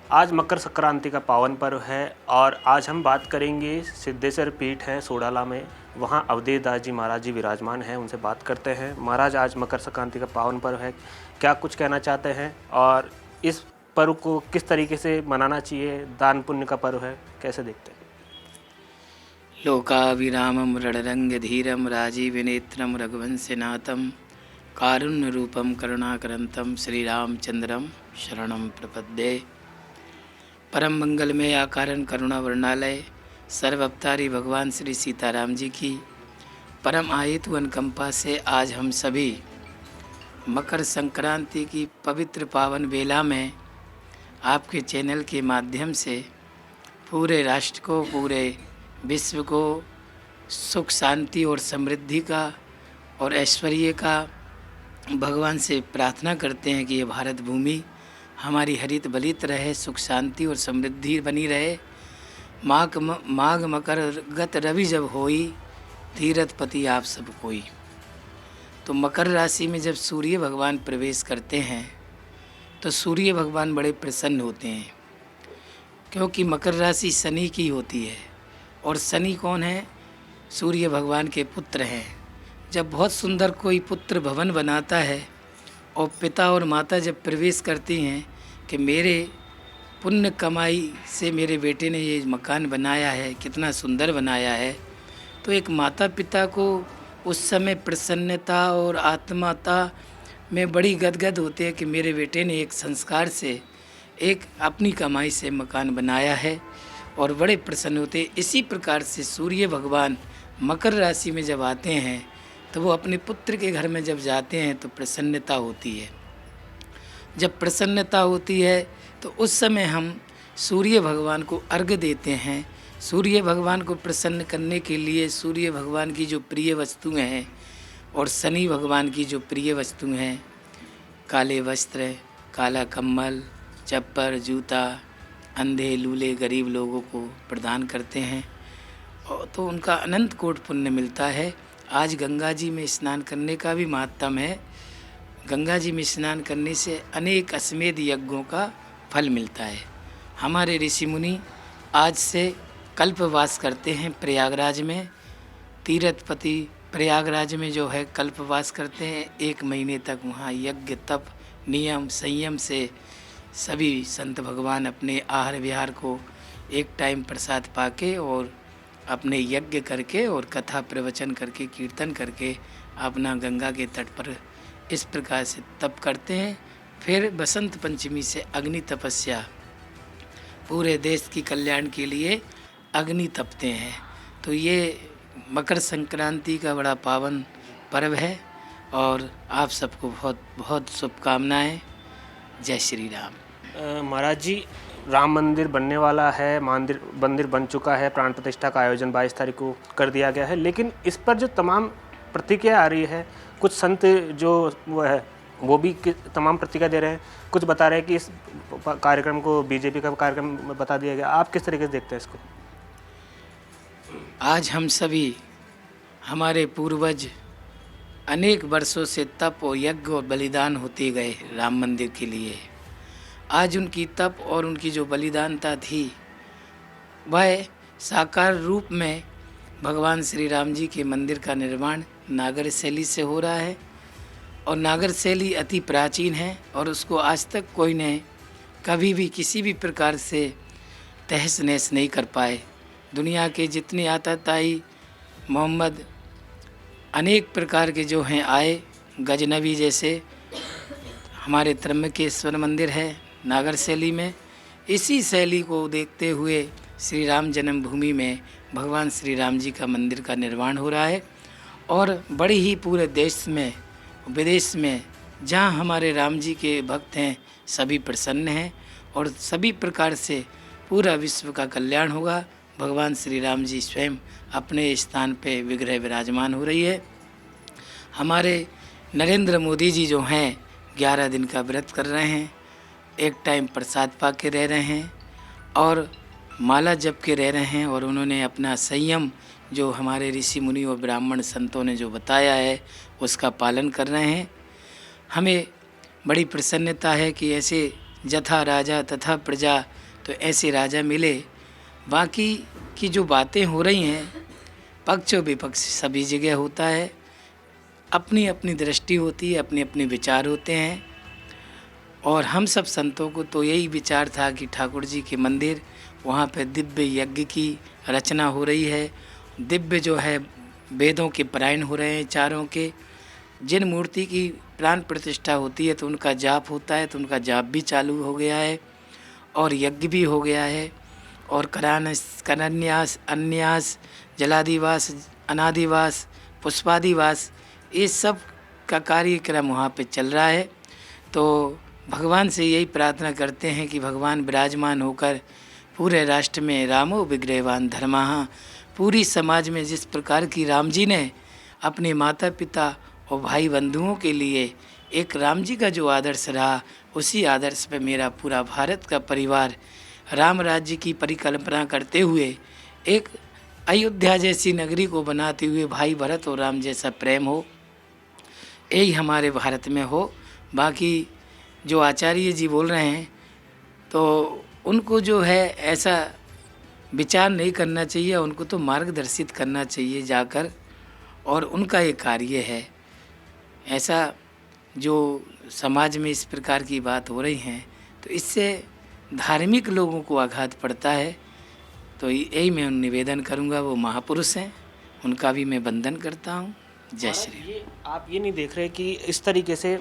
आज मकर संक्रांति का पावन पर्व है और आज हम बात करेंगे सिद्धेश्वर पीठ है सोडाला में। वहाँ अवधेश दास जी महाराज जी विराजमान हैं, उनसे बात करते हैं। महाराज, आज मकर संक्रांति का पावन पर्व है, क्या कुछ कहना चाहते हैं और इस पर्व को किस तरीके से मनाना चाहिए? दान पुण्य का पर्व है, कैसे देखते हैं? लोकाभिरामं रणरंगधीरं राजीवनेत्रं रघुवंशनाथं कारुण्यरूपं करुणाकरंतं श्रीरामचंद्रं शरणं प्रपद्ये। परम मंगलमय आकारण करुणा वर्णालय सर्वअवतारी भगवान श्री सीताराम जी की परम आयतु अनुकंपा से आज हम सभी मकर संक्रांति की पवित्र पावन बेला में आपके चैनल के माध्यम से पूरे राष्ट्र को, पूरे विश्व को सुख शांति और समृद्धि का और ऐश्वर्य का भगवान से प्रार्थना करते हैं कि ये भारत भूमि हमारी हरित बलित रहे, सुख शांति और समृद्धि बनी रहे। माघ मकर गत रवि जब होई, तीरथ पति आप सब कोई। तो मकर राशि में जब सूर्य भगवान प्रवेश करते हैं तो सूर्य भगवान बड़े प्रसन्न होते हैं, क्योंकि मकर राशि शनि की होती है और शनि कौन है? सूर्य भगवान के पुत्र हैं। जब बहुत सुंदर कोई पुत्र भवन बनाता है और पिता और माता जब प्रवेश करती हैं कि मेरे पुण्य कमाई से मेरे बेटे ने ये मकान बनाया है, कितना सुंदर बनाया है, तो एक माता पिता को उस समय प्रसन्नता और आत्माता में बड़ी गदगद होते हैं कि मेरे बेटे ने एक संस्कार से, एक अपनी कमाई से मकान बनाया है और बड़े प्रसन्न होते हैं। इसी प्रकार से सूर्य भगवान मकर राशि में जब आते हैं तो वो अपने पुत्र के घर में जब जाते हैं तो प्रसन्नता होती है। जब प्रसन्नता होती है तो उस समय हम सूर्य भगवान को अर्घ्य देते हैं। सूर्य भगवान को प्रसन्न करने के लिए सूर्य भगवान की जो प्रिय वस्तुएं हैं और शनि भगवान की जो प्रिय वस्तुएं हैं, काले वस्त्र, काला कम्बल, चप्पल, जूता, अंधे लूले गरीब लोगों को प्रदान करते हैं और तो उनका अनंत कोटि पुण्य मिलता है। आज गंगा जी में स्नान करने का भी महत्व है। गंगा जी में स्नान करने से अनेक अश्वमेध यज्ञों का फल मिलता है। हमारे ऋषि मुनि आज से कल्पवास करते हैं प्रयागराज में। तीर्थपति प्रयागराज में जो है कल्पवास करते हैं। 1 महीने तक वहाँ यज्ञ, तप, नियम, संयम से सभी संत भगवान अपने आहार विहार को एक टाइम प्रसाद पाके और अपने यज्ञ करके और कथा प्रवचन करके, कीर्तन करके अपना गंगा के तट पर इस प्रकार से तप करते हैं। फिर बसंत पंचमी से अग्नि तपस्या, पूरे देश की कल्याण के लिए अग्नि तपते हैं। तो ये मकर संक्रांति का बड़ा पावन पर्व है और आप सबको बहुत बहुत शुभकामनाएं। जय श्री राम। महाराज जी, राम मंदिर बनने वाला है, मंदिर बन चुका है, प्राण प्रतिष्ठा का आयोजन 22 तारीख को कर दिया गया है, लेकिन इस पर जो तमाम प्रतिक्रिया आ रही है, कुछ संत जो वो है वो भी तमाम प्रतिक्रिया दे रहे हैं। कुछ बता रहे हैं कि इस कार्यक्रम को बीजेपी का कार्यक्रम बता दिया गया। आप किस तरीके से देखते हैं इसको? आज हम सभी, हमारे पूर्वज अनेक वर्षों से तप और यज्ञ और बलिदान होते गए राम मंदिर के लिए। आज उनकी तप और उनकी जो बलिदानता थी वह साकार रूप में भगवान श्री राम जी के मंदिर का निर्माण नागर शैली से हो रहा है और नागर शैली अति प्राचीन है और उसको आज तक कोई ने कभी भी किसी भी प्रकार से तहस नहस नहीं कर पाए। दुनिया के जितने आताताई मोहम्मद अनेक प्रकार के जो हैं आए, गजनबी जैसे हमारे त्र्यंबकेश्वर मंदिर है नागर शैली में। इसी शैली को देखते हुए श्री राम जन्मभूमि में भगवान श्री राम जी का मंदिर का निर्माण हो रहा है और बड़ी ही पूरे देश में, विदेश में जहाँ हमारे राम जी के भक्त हैं सभी प्रसन्न हैं और सभी प्रकार से पूरा विश्व का कल्याण होगा। भगवान श्री राम जी स्वयं अपने स्थान पे विग्रह विराजमान हो रही है। हमारे नरेंद्र मोदी जी जो हैं 11 दिन का व्रत कर रहे हैं, एक टाइम प्रसाद पा के रह रहे हैं और माला जप के रह रहे हैं और उन्होंने अपना संयम जो हमारे ऋषि मुनि और ब्राह्मण संतों ने जो बताया है उसका पालन कर रहे हैं। हमें बड़ी प्रसन्नता है कि ऐसे जथा राजा तथा प्रजा, तो ऐसे राजा मिले। बाकी की जो बातें हो रही हैं पक्ष और विपक्ष सभी जगह होता है, अपनी अपनी दृष्टि होती है, अपने अपने विचार होते हैं। और हम सब संतों को तो यही विचार था कि ठाकुर जी के मंदिर वहाँ पे दिव्य यज्ञ की रचना हो रही है, दिव्य जो है वेदों के पारायण हो रहे हैं चारों के। जिन मूर्ति की प्राण प्रतिष्ठा होती है तो उनका जाप होता है, तो उनका जाप भी चालू हो गया है और यज्ञ भी हो गया है। और करन्यास, अन्यास, जलादिवास, अनादिवास, पुष्पादिवास, ये सब का कार्यक्रम वहाँ पे चल रहा है। तो भगवान से यही प्रार्थना करते हैं कि भगवान विराजमान होकर पूरे राष्ट्र में रामो विग्रहवान धर्मः, पूरी समाज में जिस प्रकार की राम जी ने अपने माता पिता और भाई बंधुओं के लिए एक राम जी का जो आदर्श रहा, उसी आदर्श पे मेरा पूरा भारत का परिवार राम राज्य की परिकल्पना करते हुए एक अयोध्या जैसी नगरी को बनाते हुए भाई भरत और राम जैसा प्रेम हो, यही हमारे भारत में हो। बाकी जो आचार्य जी बोल रहे हैं तो उनको जो है ऐसा विचार नहीं करना चाहिए, उनको तो मार्गदर्शित करना चाहिए जाकर, और उनका ये कार्य है। ऐसा जो समाज में इस प्रकार की बात हो रही हैं तो इससे धार्मिक लोगों को आघात पड़ता है। तो यही मैं निवेदन करूंगा, वो महापुरुष हैं, उनका भी मैं वंदन करता हूं। जय श्री। आप ये नहीं देख रहे कि इस तरीके से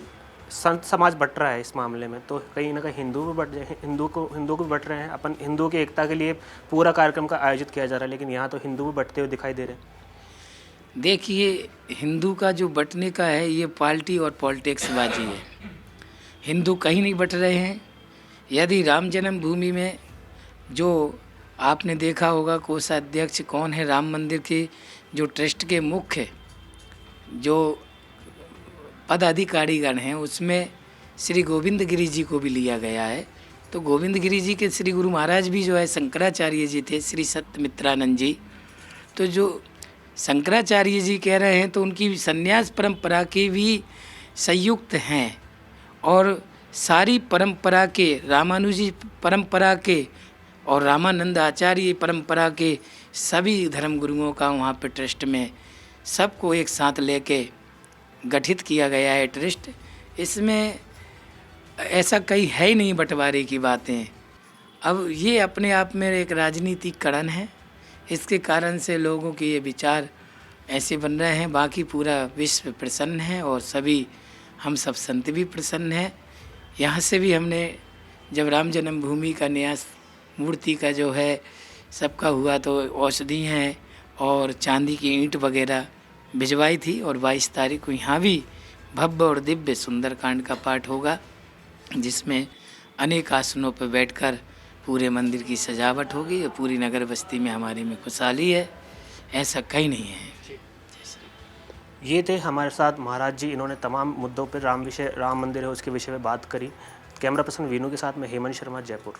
संत समाज बट रहा है इस मामले में, तो कहीं ना कहीं हिंदू भी बट हिंदू को भी बट रहे हैं। अपन हिंदू की एकता के लिए पूरा कार्यक्रम का आयोजित किया जा रहा है, लेकिन यहाँ तो हिंदू भी बटते हुए दिखाई दे रहे हैं। देखिए, हिंदू का जो बटने का है ये पार्टी और पॉलिटिक्स बाजी है। हिंदू कहीं नहीं बट रहे हैं। यदि राम जन्मभूमि में जो आपने देखा होगा कोषाध्यक्ष कौन है राम मंदिर के, जो ट्रस्ट के मुख्य जो पदाधिकारीगण हैं, उसमें श्री गोविंद गिरी जी को भी लिया गया है। तो गोविंद गिरी जी के श्री गुरु महाराज भी जो है शंकराचार्य जी थे, श्री सत्यमित्रानंद जी। तो जो शंकराचार्य जी कह रहे हैं तो उनकी संन्यास परंपरा के भी संयुक्त हैं, और सारी परंपरा के, रामानुजी परंपरा के और रामानंद आचार्य परंपरा के सभी धर्मगुरुओं का वहाँ पे ट्रस्ट में सबको एक साथ लेके गठित किया गया है ट्रस्ट। इसमें ऐसा कहीं है ही नहीं बंटवारे की बातें। अब ये अपने आप में एक राजनीतिकरण है, इसके कारण से लोगों के ये विचार ऐसे बन रहे हैं। बाकी पूरा विश्व प्रसन्न है और सभी हम सब संत भी प्रसन्न हैं। यहाँ से भी हमने जब राम जन्मभूमि का न्यास मूर्ति का जो है सबका हुआ तो औषधि हैं और चांदी की ईंट वगैरह भिजवाई थी, और 22 तारीख को यहाँ भी भव्य और दिव्य सुंदरकांड का पाठ होगा, जिसमें अनेक आसनों पर बैठकर पूरे मंदिर की सजावट होगी और पूरी नगर बस्ती में हमारी में खुशहाली है, ऐसा कहीं नहीं है। ये थे हमारे साथ महाराज जी, इन्होंने तमाम मुद्दों पर राम मंदिर है उसके विषय में बात करी। कैमरा पर्सन वीनू के साथ में हेमंत शर्मा, जयपुर।